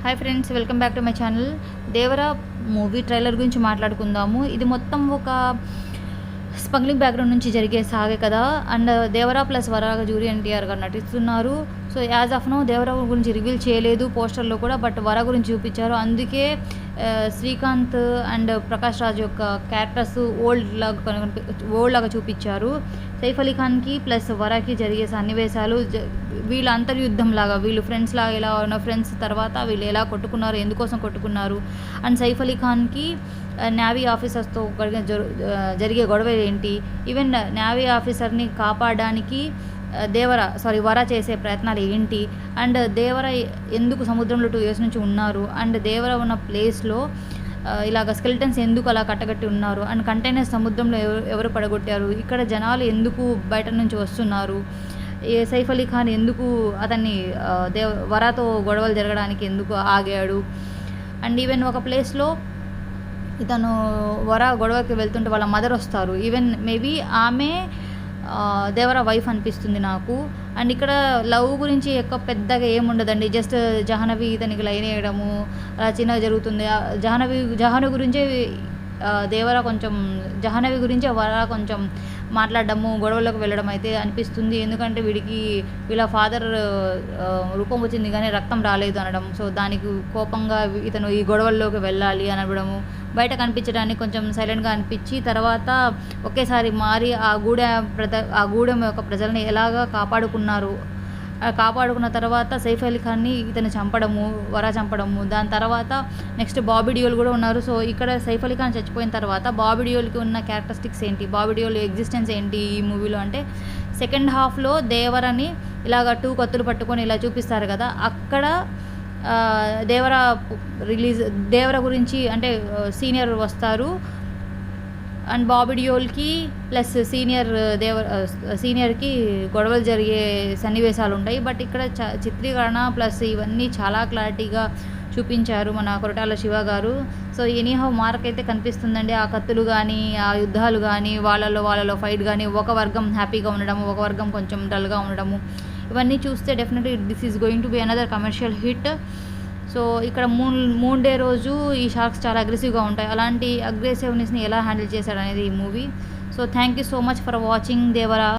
Hi friends, welcome back to my channel. Devara movie trailer గురించి మాట్లాడుకుందాము. ఇది మొత్తం ఒక స్మగ్లింగ్ బ్యాక్గ్రౌండ్ నుంచి జరిగే సాగే కదా. అండ్ దేవరా ప్లస్ వరాగ జూరి ఎన్టీఆర్ గారు నటిస్తున్నారు. So as of now Devara గురించి రివీల్ చేయలేదు పోస్టర్లో కూడా, బట్ వర గురించి చూపించారు. అందుకే శ్రీకాంత్ అండ్ ప్రకాష్ రాజ్ యొక్క క్యారెక్టర్స్ ఓల్డ్ లాగా చూపించారు. సైఫ్ అలీ ఖాన్కి ప్లస్ వరాకి జరిగే సన్నివేశాలు, వీళ్ళ అంతర్యుద్ధం లాగా, వీళ్ళు ఫ్రెండ్స్ లాగా ఎలా ఉన్న ఫ్రెండ్స్ తర్వాత వీళ్ళు ఎలా కొట్టుకున్నారు, ఎందుకోసం కొట్టుకున్నారు, అండ్ సైఫ్ అలీ ఖాన్కి నేవీ ఆఫీసర్స్తో జరిగే గొడవ ఏంటి, ఈవెన్ నేవీ ఆఫీసర్ని కాపాడడానికి వర చేసే ప్రయత్నాలు ఏంటి, అండ్ దేవర ఎందుకు సముద్రంలో 2 years నుంచి ఉన్నారు, అండ్ దేవర ఉన్న ప్లేస్లో ఇలాగ స్కెలిటన్స్ ఎందుకు అలా కట్టగట్టి ఉన్నారు, అండ్ కంటైనర్స్ సముద్రంలో ఎవరు పడగొట్టారు, ఇక్కడ జనాలు ఎందుకు బయట నుంచి వస్తున్నారు, సైఫ్ అలీ ఖాన్ ఎందుకు అతన్ని వరాతో గొడవలు జరగడానికి ఎందుకు ఆగాడు, అండ్ ఈవెన్ ఒక ప్లేస్లో ఇతను వర గొడవకి వెళ్తుంటే వాళ్ళ మదర్ వస్తారు. ఈవెన్ మేబీ ఆమె దేవర వైఫ్ అనిపిస్తుంది నాకు. అండ్ ఇక్కడ లవ్ గురించి ఎక్కువ పెద్దగా ఏముండదండి, జస్ట్ జాహ్నవి ఇతనికి లైన్ వేయడము అలా చిన్నగా జరుగుతుంది. జాహ్నవి గురించే దేవర కొంచెం, జాహ్నవి గురించి వర కొంచెం మాట్లాడడము, గొడవలోకి వెళ్ళడం అయితే అనిపిస్తుంది. ఎందుకంటే వీళ్ళ ఫాదర్ రూపం వచ్చింది కానీ రక్తం రాలేదు అనడం, సో దానికి కోపంగా ఇతను ఈ గొడవల్లోకి వెళ్ళాలి అనడము, బయట కనిపించడానికి కొంచెం సైలెంట్గా అనిపించి తర్వాత ఒకేసారి మారి ఆ గూడెం యొక్క ప్రజల్ని ఎలాగా కాపాడుకున్న తర్వాత సైఫ్ అలీ ఖాన్ని ఇతను వర చంపడము, దాని తర్వాత నెక్స్ట్ బాబీ డియోల్ కూడా ఉన్నారు. సో ఇక్కడ సైఫ్ అలీ ఖాన్ చచ్చిపోయిన తర్వాత బాబీ డియోల్కి ఉన్న క్యారెక్టరిస్టిక్స్ ఏంటి, బాబీ డియోల్ ఎగ్జిస్టెన్స్ ఏంటి ఈ మూవీలో అంటే, సెకండ్ హాఫ్లో దేవరని ఇలాగ 2 కత్తులు పట్టుకొని ఇలా చూపిస్తారు కదా, అక్కడ దేవర గురించి అంటే సీనియర్ వస్తారు అండ్ బాబీ డియోల్కి ప్లస్ సీనియర్కి గొడవలు జరిగే సన్నివేశాలు ఉంటాయి. బట్ ఇక్కడ చిత్రీకరణ ప్లస్ ఇవన్నీ చాలా క్లారిటీగా చూపించారు మన కొరటాల శివ గారు. సో ఎనీహౌ మార్క్ అయితే కనిపిస్తుందండి. ఆ కత్తులు కానీ, ఆ యుద్ధాలు కానీ, వాళ్ళలో ఫైట్ కానీ, ఒక వర్గం హ్యాపీగా ఉండడము, ఒక వర్గం కొంచెం డల్గా ఉండడము, ఇవన్నీ చూస్తే definitely this is going to be another commercial hit. So ఇక్కడ మూన్ డే రోజు ఈ షార్క్స్ చాలా అగ్రెసివ్గా ఉంటాయి. అలాంటి అగ్రెసివ్నెస్ని ఎలా హ్యాండిల్ చేశాడు అనేది ఈ movie. So thank you so much for watching Devara.